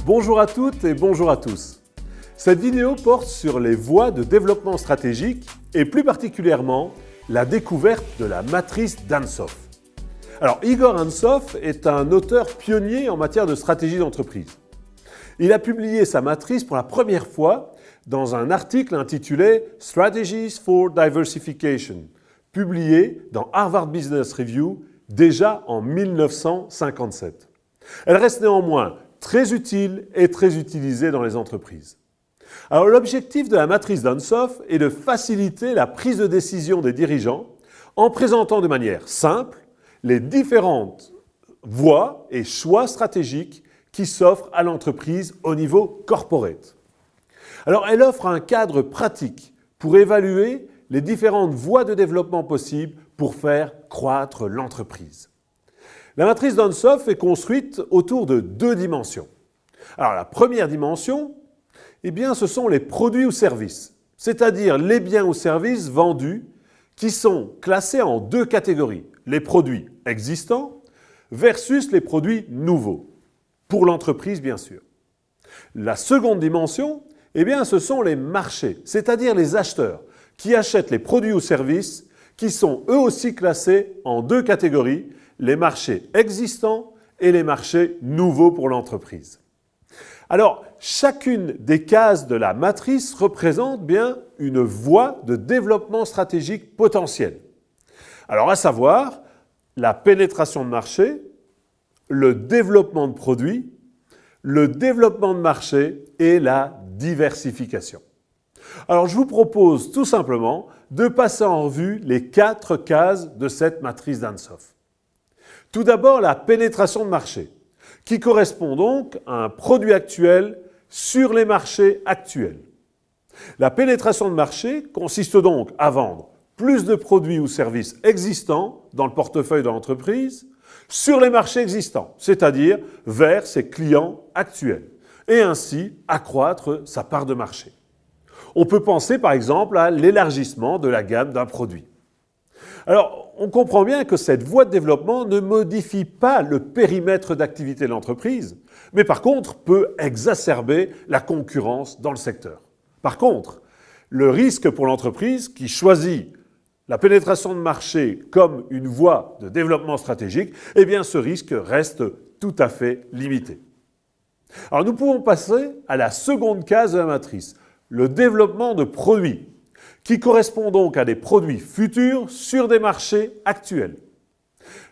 Bonjour à toutes et bonjour à tous. Cette vidéo porte sur les voies de développement stratégique et plus particulièrement la découverte de la matrice d'Ansoff. Alors Igor Ansoff est un auteur pionnier en matière de stratégie d'entreprise. Il a publié sa matrice pour la première fois dans un article intitulé « Strategies for Diversification », publié dans Harvard Business Review déjà en 1957. Elle reste néanmoins très utile et très utilisée dans les entreprises. Alors l'objectif de la matrice d'Ansoff est de faciliter la prise de décision des dirigeants en présentant de manière simple les différentes voies et choix stratégiques qui s'offrent à l'entreprise au niveau corporate. Alors elle offre un cadre pratique pour évaluer les différentes voies de développement possibles pour faire croître l'entreprise. La matrice d'Ansoff est construite autour de deux dimensions. Alors la première dimension, ce sont les produits ou services, c'est-à-dire les biens ou services vendus qui sont classés en deux catégories, les produits existants versus les produits nouveaux, pour l'entreprise bien sûr. La seconde dimension, ce sont les marchés, c'est-à-dire les acheteurs qui achètent les produits ou services qui sont eux aussi classés en deux catégories, les marchés existants et les marchés nouveaux pour l'entreprise. Alors, chacune des cases de la matrice représente bien une voie de développement stratégique potentiel. Alors, à savoir, la pénétration de marché, le développement de produits, le développement de marché et la diversification. Alors, je vous propose tout simplement de passer en revue les 4 cases de cette matrice d'Ansoff. Tout d'abord, la pénétration de marché, qui correspond donc à un produit actuel sur les marchés actuels. La pénétration de marché consiste donc à vendre plus de produits ou services existants dans le portefeuille de l'entreprise sur les marchés existants, c'est-à-dire vers ses clients actuels, et ainsi accroître sa part de marché. On peut penser par exemple à l'élargissement de la gamme d'un produit. Alors, on comprend bien que cette voie de développement ne modifie pas le périmètre d'activité de l'entreprise, mais par contre peut exacerber la concurrence dans le secteur. Par contre, le risque pour l'entreprise qui choisit la pénétration de marché comme une voie de développement stratégique, ce risque reste tout à fait limité. Alors nous pouvons passer à la seconde case de la matrice, le développement de produits, qui correspond donc à des produits futurs sur des marchés actuels.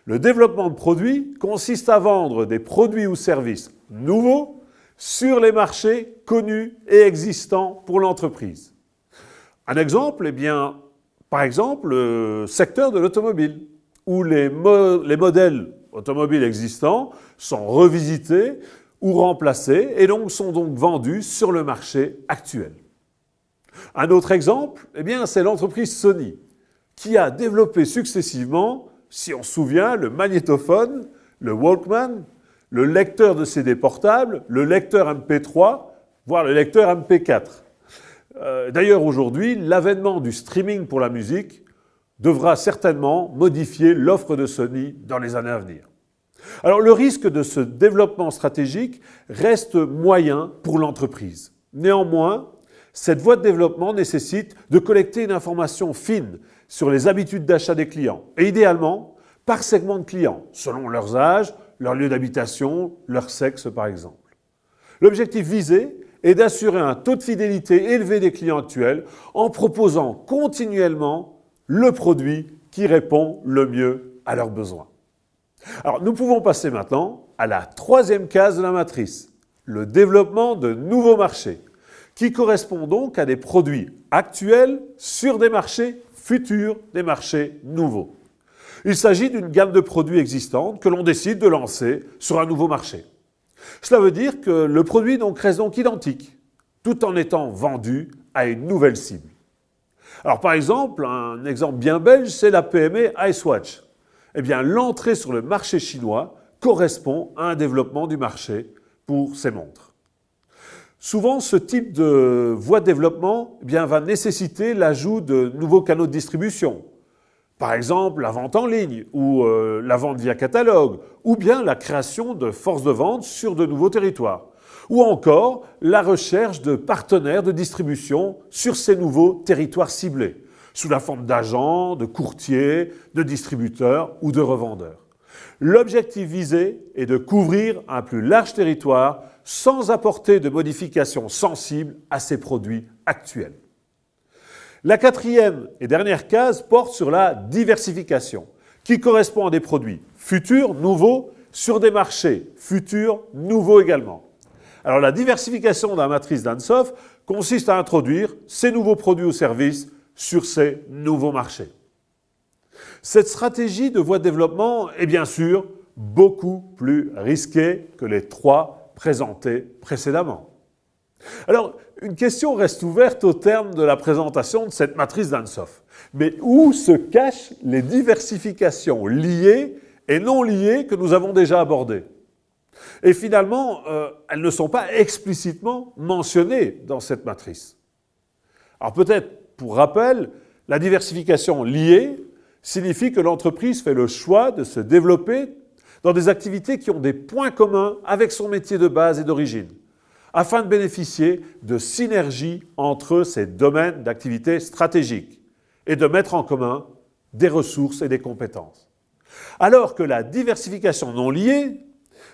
Le développement de produits consiste à vendre des produits ou services nouveaux sur les marchés connus et existants pour l'entreprise. Un exemple, par exemple, le secteur de l'automobile, où les modèles automobiles existants sont revisités ou remplacés et sont donc vendus sur le marché actuel. Un autre exemple, c'est l'entreprise Sony, qui a développé successivement, si on se souvient, le magnétophone, le Walkman, le lecteur de CD portable, le lecteur MP3, voire le lecteur MP4. D'ailleurs, aujourd'hui, l'avènement du streaming pour la musique devra certainement modifier l'offre de Sony dans les années à venir. Alors, le risque de ce développement stratégique reste moyen pour l'entreprise. Néanmoins, cette voie de développement nécessite de collecter une information fine sur les habitudes d'achat des clients et idéalement par segment de clients, selon leurs âges, leur lieu d'habitation, leur sexe par exemple. L'objectif visé est d'assurer un taux de fidélité élevé des clients actuels en proposant continuellement le produit qui répond le mieux à leurs besoins. Alors nous pouvons passer maintenant à la troisième case de la matrice, le développement de nouveaux marchés, qui correspond donc à des produits actuels sur des marchés futurs, des marchés nouveaux. Il s'agit d'une gamme de produits existantes que l'on décide de lancer sur un nouveau marché. Cela veut dire que le produit reste donc identique, tout en étant vendu à une nouvelle cible. Alors par exemple, un exemple bien belge, c'est la PME Icewatch. L'entrée sur le marché chinois correspond à un développement du marché pour ces montres. Souvent, ce type de voie de développement va nécessiter l'ajout de nouveaux canaux de distribution. Par exemple, la vente en ligne ou la vente via catalogue ou bien la création de forces de vente sur de nouveaux territoires. ou encore la recherche de partenaires de distribution sur ces nouveaux territoires ciblés, sous la forme d'agents, de courtiers, de distributeurs ou de revendeurs. L'objectif visé est de couvrir un plus large territoire sans apporter de modifications sensibles à ces produits actuels. La quatrième et dernière case porte sur la diversification, qui correspond à des produits futurs, nouveaux, sur des marchés futurs, nouveaux également. Alors la diversification de la matrice d'Ansoff consiste à introduire ces nouveaux produits ou services sur ces nouveaux marchés. Cette stratégie de voie de développement est bien sûr beaucoup plus risquée que les trois présentées précédemment. Alors, une question reste ouverte au terme de la présentation de cette matrice d'Ansoff. Mais où se cachent les diversifications liées et non liées que nous avons déjà abordées? Et finalement, elles ne sont pas explicitement mentionnées dans cette matrice. Alors peut-être, pour rappel, la diversification liée signifie que l'entreprise fait le choix de se développer dans des activités qui ont des points communs avec son métier de base et d'origine, afin de bénéficier de synergies entre ces domaines d'activité stratégiques et de mettre en commun des ressources et des compétences. Alors que la diversification non liée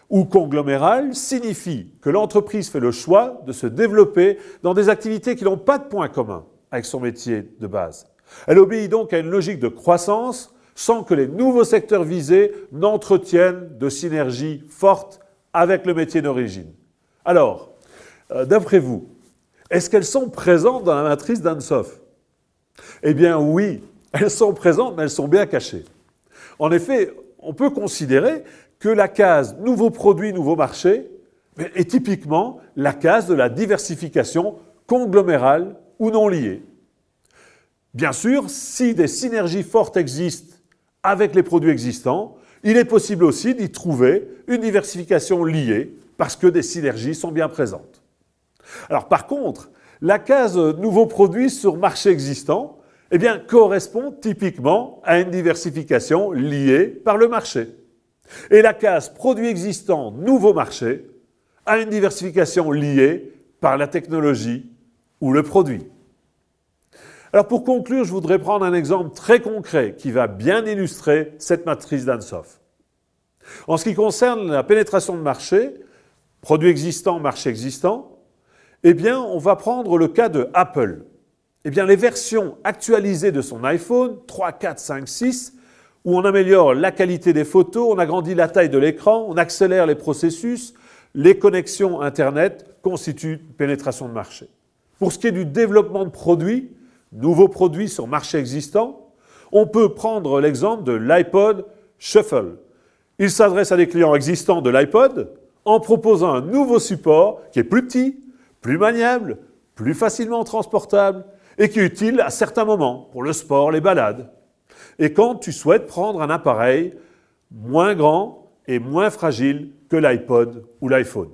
ou conglomérale signifie que l'entreprise fait le choix de se développer dans des activités qui n'ont pas de points communs avec son métier de base. Elle obéit donc à une logique de croissance sans que les nouveaux secteurs visés n'entretiennent de synergies fortes avec le métier d'origine. Alors, d'après vous, est-ce qu'elles sont présentes dans la matrice d'Ansoff? Eh bien oui, elles sont présentes, mais elles sont bien cachées. En effet, on peut considérer que la case « Nouveaux produits, nouveaux marchés » est typiquement la case de la diversification conglomérale ou non liée. Bien sûr, si des synergies fortes existent avec les produits existants, il est possible aussi d'y trouver une diversification liée parce que des synergies sont bien présentes. Alors par contre, la case « Nouveaux produits sur marché existant » correspond typiquement à une diversification liée par le marché. Et la case « Produits existants, nouveaux marchés » à une diversification liée par la technologie ou le produit. Alors pour conclure, je voudrais prendre un exemple très concret qui va bien illustrer cette matrice d'Ansoff. En ce qui concerne la pénétration de marché, produits existants, marché existant, on va prendre le cas de Apple. Les versions actualisées de son iPhone 3, 4, 5, 6, où on améliore la qualité des photos, on agrandit la taille de l'écran, on accélère les processus, les connexions Internet constituent une pénétration de marché. Pour ce qui est du développement de produits, nouveaux produits sur marché existant, on peut prendre l'exemple de l'iPod Shuffle. Il s'adresse à des clients existants de l'iPod en proposant un nouveau support qui est plus petit, plus maniable, plus facilement transportable et qui est utile à certains moments pour le sport, les balades. Et quand tu souhaites prendre un appareil moins grand et moins fragile que l'iPod ou l'iPhone.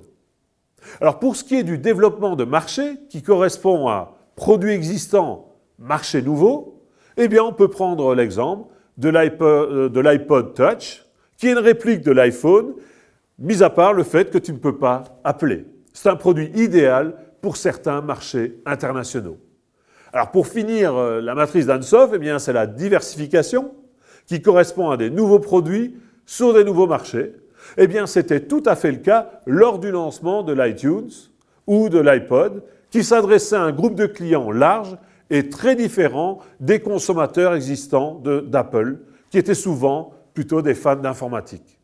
Alors pour ce qui est du développement de marché qui correspond à produits existants, marché nouveau, on peut prendre l'exemple de l'iPod Touch qui est une réplique de l'iPhone, mis à part le fait que tu ne peux pas appeler. C'est un produit idéal pour certains marchés internationaux. Alors pour finir, la matrice d'Ansoff, c'est la diversification qui correspond à des nouveaux produits sur des nouveaux marchés. C'était tout à fait le cas lors du lancement de l'iTunes ou de l'iPod qui s'adressait à un groupe de clients large et très différent des consommateurs existants d'Apple qui étaient souvent plutôt des fans d'informatique.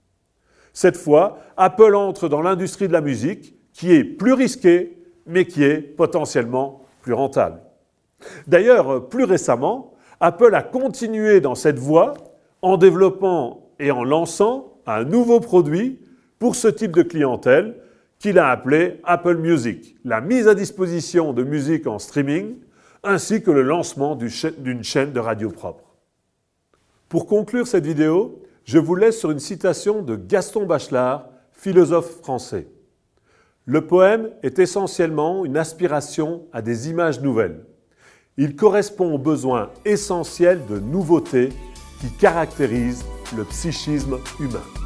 Cette fois, Apple entre dans l'industrie de la musique qui est plus risquée mais qui est potentiellement plus rentable. D'ailleurs, plus récemment, Apple a continué dans cette voie en développant et en lançant un nouveau produit pour ce type de clientèle qu'il a appelé Apple Music, la mise à disposition de musique en streaming ainsi que le lancement d'une chaîne de radio propre. Pour conclure cette vidéo, je vous laisse sur une citation de Gaston Bachelard, philosophe français. Le poème est essentiellement une aspiration à des images nouvelles. Il correspond aux besoins essentiels de nouveauté qui caractérisent le psychisme humain.